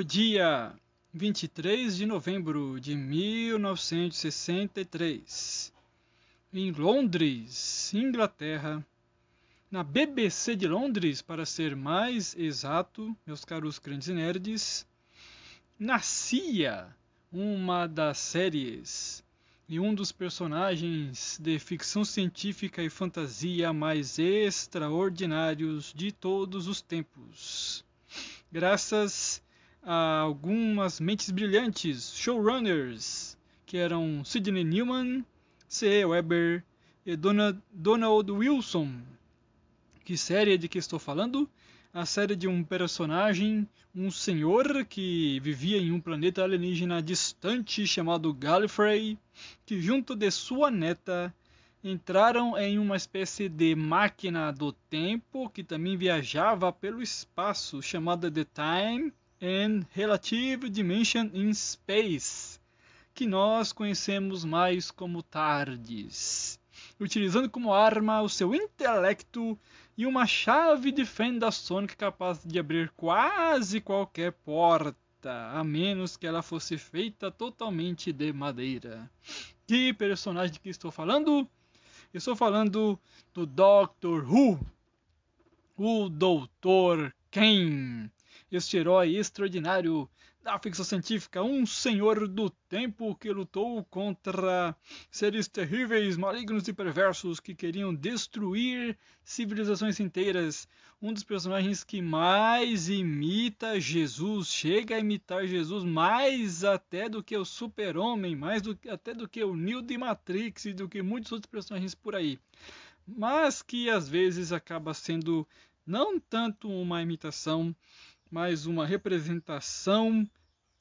no dia 23 de novembro de 1963, em Londres, Inglaterra, na BBC de Londres, para ser mais exato, meus caros grandes nerds, nascia uma das séries e um dos personagens de ficção científica e fantasia mais extraordinários de todos os tempos. Graças a algumas mentes brilhantes, showrunners, que eram Sidney Newman, C.E. Weber e Donald Wilson. Que série de que estou falando? A série de um personagem, um senhor que vivia em um planeta alienígena distante chamado Gallifrey, que junto de sua neta entraram em uma espécie de máquina do tempo que também viajava pelo espaço, chamada The Time and Relative Dimension in Space, que nós conhecemos mais como TARDIS, utilizando como arma o seu intelecto e uma chave de fenda sônica capaz de abrir quase qualquer porta, a menos que ela fosse feita totalmente de madeira. Que personagem de que estou falando? Eu estou falando do Doctor Who, o Dr. Kane, este herói extraordinário da ficção científica, um senhor do tempo que lutou contra seres terríveis, malignos e perversos que queriam destruir civilizações inteiras. Um dos personagens que mais imita Jesus, chega a imitar Jesus mais até do que o Super-Homem, até do que o Neo de Matrix e do que muitos outros personagens por aí. Mas que às vezes acaba sendo não tanto uma imitação, mas uma representação,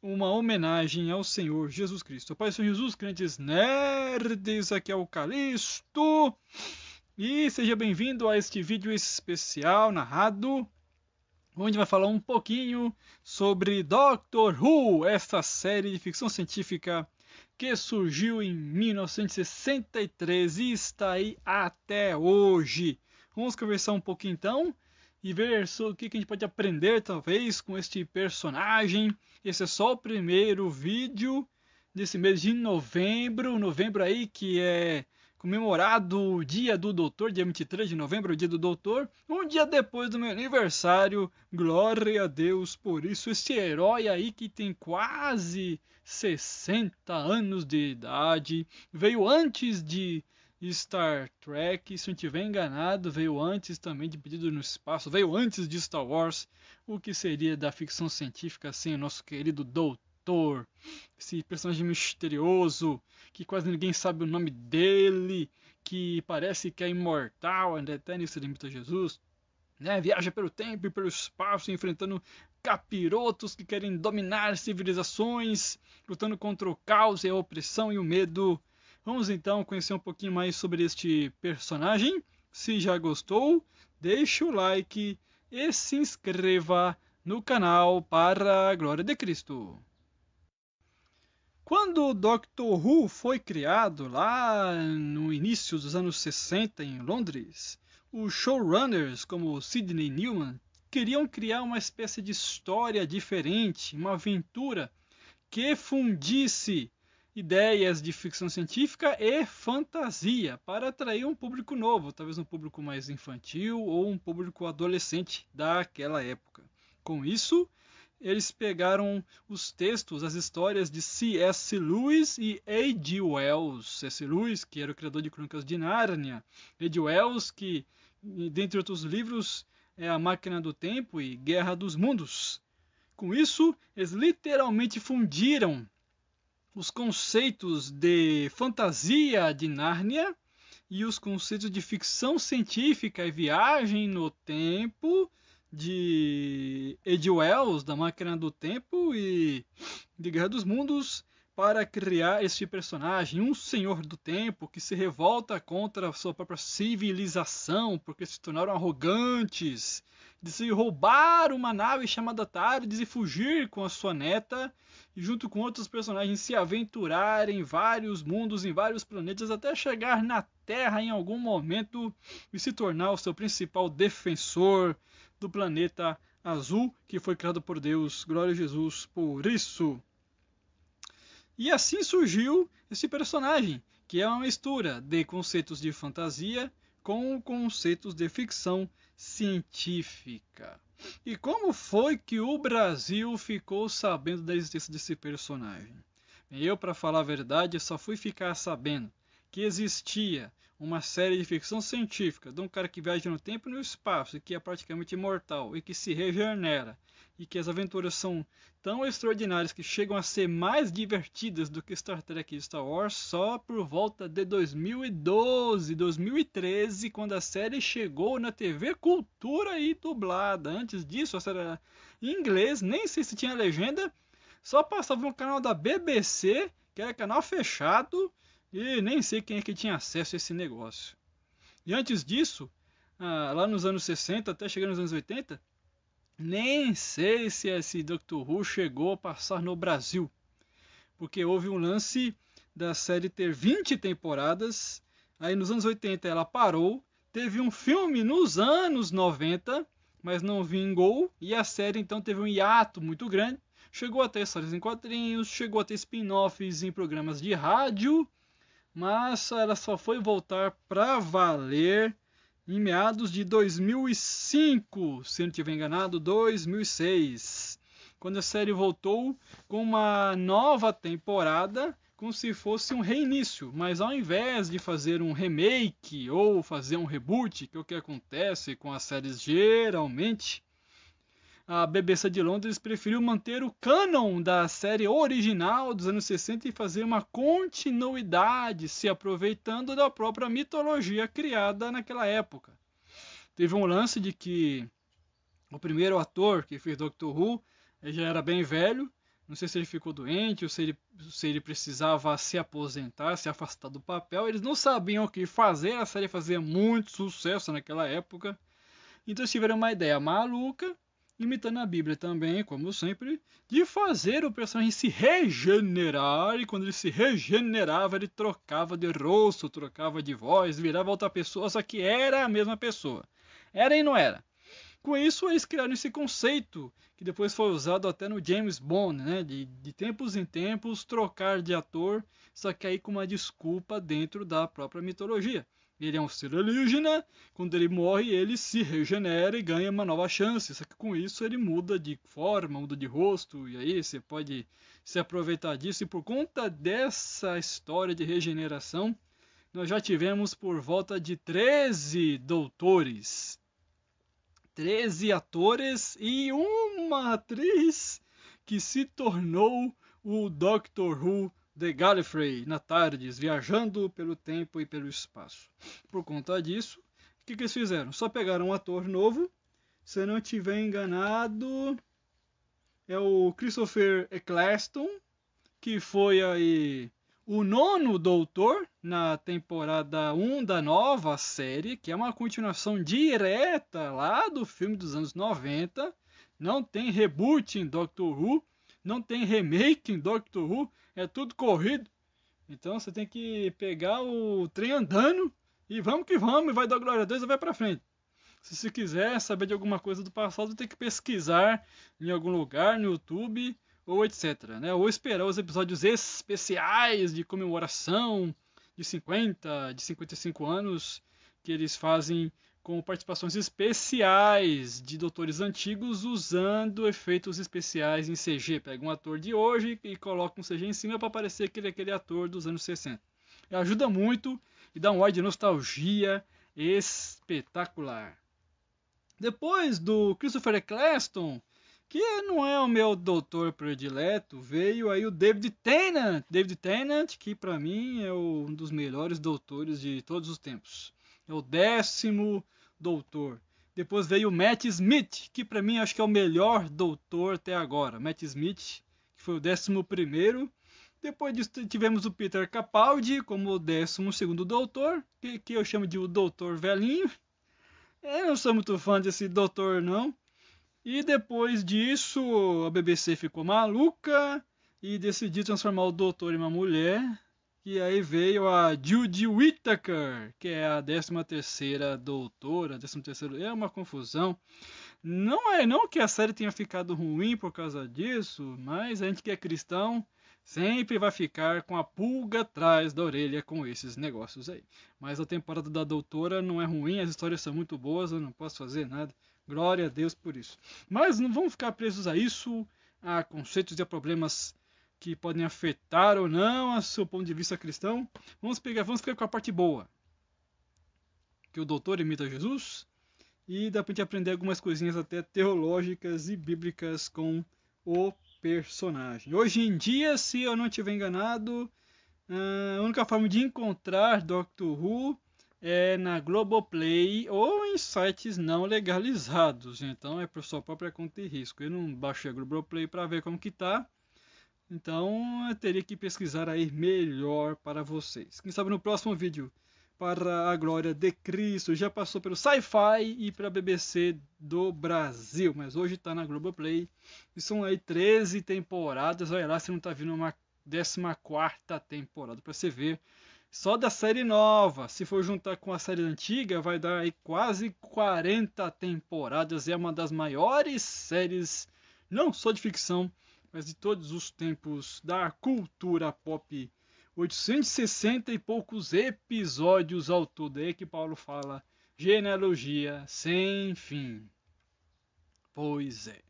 uma homenagem ao Senhor Jesus Cristo. Pai do Senhor Jesus, crentes nerds, aqui é o Calisto. E seja bem-vindo a este vídeo especial narrado, onde vai falar um pouquinho sobre Doctor Who, essa série de ficção científica que surgiu em 1963 e está aí até hoje. Vamos conversar um pouquinho então e ver sobre o que a gente pode aprender talvez com este personagem. Esse é só o primeiro vídeo desse mês de novembro aí que é comemorado o dia do Doutor, dia 23 de novembro, o dia do Doutor, um dia depois do meu aniversário. Glória a Deus por isso. Esse herói aí que tem quase 60 anos de idade, veio antes de Star Trek, se não estiver enganado, veio antes também de Perdido no Espaço, veio antes de Star Wars. O que seria da ficção científica sem o nosso querido Doutor? Esse personagem misterioso, que quase ninguém sabe o nome dele, que parece que é imortal, até nisso ele imita Jesus, né? Viaja pelo tempo e pelo espaço, enfrentando capirotos que querem dominar civilizações, lutando contra o caos e a opressão e o medo. Vamos então conhecer um pouquinho mais sobre este personagem. Se já gostou, deixe o like e se inscreva no canal para a glória de Cristo. Quando o Doctor Who foi criado lá no início dos anos 60 em Londres, os showrunners, como Sidney Newman, queriam criar uma espécie de história diferente, uma aventura que fundisse ideias de ficção científica e fantasia para atrair um público novo, talvez um público mais infantil ou um público adolescente daquela época. Com isso, eles pegaram os textos, as histórias de C.S. Lewis e H.G. Wells. C.S. Lewis, que era o criador de Crônicas de Nárnia, H.G. Wells, que, dentre outros livros, é A Máquina do Tempo e Guerra dos Mundos. Com isso, eles literalmente fundiram os conceitos de fantasia de Nárnia e os conceitos de ficção científica e viagem no tempo de H.G. Wells, da Máquina do Tempo e de Guerra dos Mundos, para criar este personagem, um senhor do tempo que se revolta contra a sua própria civilização, porque se tornaram arrogantes, decidiu roubar uma nave chamada TARDIS e fugir com a sua neta, e junto com outros personagens se aventurar em vários mundos, em vários planetas, até chegar na Terra em algum momento e se tornar o seu principal defensor do planeta azul que foi criado por Deus. Glória a Jesus por isso. E assim surgiu esse personagem, que é uma mistura de conceitos de fantasia com conceitos de ficção científica. E como foi que o Brasil ficou sabendo da existência desse personagem? Eu, para falar a verdade, só fui ficar sabendo que existia uma série de ficção científica de um cara que viaja no tempo e no espaço e que é praticamente imortal e que se regenera e que as aventuras são tão extraordinárias que chegam a ser mais divertidas do que Star Trek e Star Wars só por volta de 2012, 2013, quando a série chegou na TV Cultura e dublada. Antes disso, a série era em inglês, nem sei se tinha legenda, só passava no canal da BBC, que era canal fechado, e nem sei quem é que tinha acesso a esse negócio. E antes disso, lá nos anos 60 até chegar nos anos 80, nem sei se esse Doctor Who chegou a passar no Brasil, porque houve um lance da série ter 20 temporadas, aí nos anos 80 ela parou, teve um filme nos anos 90, mas não vingou, e a série então teve um hiato muito grande, chegou a ter histórias em quadrinhos, chegou a ter spin-offs em programas de rádio, mas ela só foi voltar para valer em meados de 2005, se não estiver enganado, 2006, quando a série voltou com uma nova temporada, como se fosse um reinício, mas ao invés de fazer um remake ou fazer um reboot, que é o que acontece com as séries geralmente, a BBC de Londres preferiu manter o cânon da série original dos anos 60 e fazer uma continuidade, se aproveitando da própria mitologia criada naquela época. Teve um lance de que o primeiro ator que fez Doctor Who já era bem velho, não sei se ele ficou doente ou se ele precisava se aposentar, se afastar do papel. Eles não sabiam o que fazer, a série fazia muito sucesso naquela época. Então eles tiveram uma ideia maluca, imitando a Bíblia também, como sempre, de fazer o personagem se regenerar, e quando ele se regenerava, ele trocava de rosto, trocava de voz, virava outra pessoa, só que era a mesma pessoa. Era e não era. Com isso, eles criaram esse conceito, que depois foi usado até no James Bond, né? De tempos em tempos, trocar de ator, só que aí com uma desculpa dentro da própria mitologia. Ele é um ser alienígena, quando ele morre ele se regenera e ganha uma nova chance, só que com isso ele muda de forma, muda de rosto, e aí você pode se aproveitar disso, e por conta dessa história de regeneração, nós já tivemos por volta de 13 doutores, 13 atores e uma atriz que se tornou o Doctor Who de Gallifrey na Tardes, viajando pelo tempo e pelo espaço. Por conta disso, o que eles fizeram? Só pegaram um ator novo, se eu não estiver enganado, é o Christopher Eccleston, que foi aí o 9º Doutor na temporada 1 da nova série, que é uma continuação direta lá do filme dos anos 90. Não tem reboot em Doctor Who, não tem remake em Doctor Who, é tudo corrido. Então você tem que pegar o trem andando e vamos que vamos, e vai dar glória a Deus e vai pra frente. Se você quiser saber de alguma coisa do passado, tem que pesquisar em algum lugar, no YouTube, ou etc. Né? Ou esperar os episódios especiais de comemoração de 50, de 55 anos, que eles fazem com participações especiais de doutores antigos usando efeitos especiais em CG. Pega um ator de hoje e coloca um CG em cima para parecer aquele ator dos anos 60. E ajuda muito e dá um ar de nostalgia espetacular. Depois do Christopher Eccleston, que não é o meu doutor predileto, veio aí o David Tennant. David Tennant, que para mim é um dos melhores doutores de todos os tempos. É o 10º doutor. Depois veio o Matt Smith, que para mim acho que é o melhor doutor até agora. Matt Smith, que foi o 11º. Depois disso tivemos o Peter Capaldi como o 12º doutor, que eu chamo de o doutor velhinho. Eu não sou muito fã desse doutor não. E depois disso a BBC ficou maluca e decidiu transformar o doutor em uma mulher. E aí veio a Jodie Whittaker, que é a 13ª doutora, 13º, é uma confusão. Não que a série tenha ficado ruim por causa disso, mas a gente que é cristão sempre vai ficar com a pulga atrás da orelha com esses negócios aí. Mas a temporada da Doutora não é ruim, as histórias são muito boas, eu não posso fazer nada. Glória a Deus por isso. Mas não vamos ficar presos a isso, a conceitos e a problemas que podem afetar ou não a seu ponto de vista cristão. Vamos ficar com a parte boa. Que o doutor imita Jesus e dá pra gente aprender algumas coisinhas até teológicas e bíblicas com o personagem. Hoje em dia, se eu não estiver enganado, a única forma de encontrar Doctor Who é na Globoplay ou em sites não legalizados. Então é por sua própria conta e risco. Eu não baixei a Globoplay para ver como que tá. Então eu teria que pesquisar aí melhor para vocês. Quem sabe no próximo vídeo, para a glória de Cristo, já passou pelo Sci-Fi e pela BBC do Brasil. Mas hoje está na Globoplay. E são aí 13 temporadas. Olha lá se não está vindo uma 14ª temporada para você ver. Só da série nova. Se for juntar com a série antiga, vai dar aí quase 40 temporadas. É uma das maiores séries, não só de ficção, mas de todos os tempos da cultura pop. 860 e poucos episódios ao todo. É que Paulo fala, genealogia sem fim. Pois é.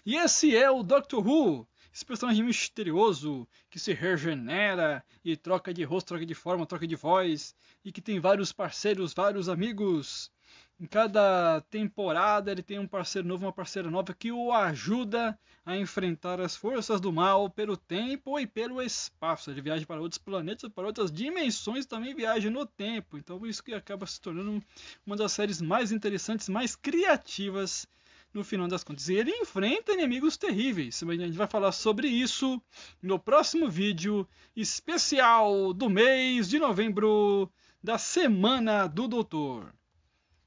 E esse é o Doctor Who, esse personagem misterioso que se regenera e troca de rosto, troca de forma, troca de voz e que tem vários parceiros, vários amigos. Em cada temporada ele tem um parceiro novo, uma parceira nova que o ajuda a enfrentar as forças do mal pelo tempo e pelo espaço. Ele viaja para outros planetas, para outras dimensões, também viaja no tempo. Então isso que acaba se tornando uma das séries mais interessantes, mais criativas no final das contas. E ele enfrenta inimigos terríveis. A gente vai falar sobre isso no próximo vídeo especial do mês de novembro da Semana do Doutor.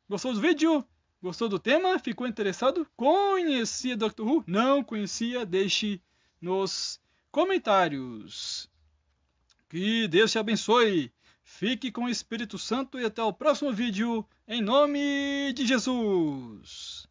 Gostou do vídeo? Gostou do tema? Ficou interessado? Conhecia Doctor Who? Não conhecia? Deixe nos comentários. Que Deus te abençoe. Fique com o Espírito Santo e até o próximo vídeo. Em nome de Jesus.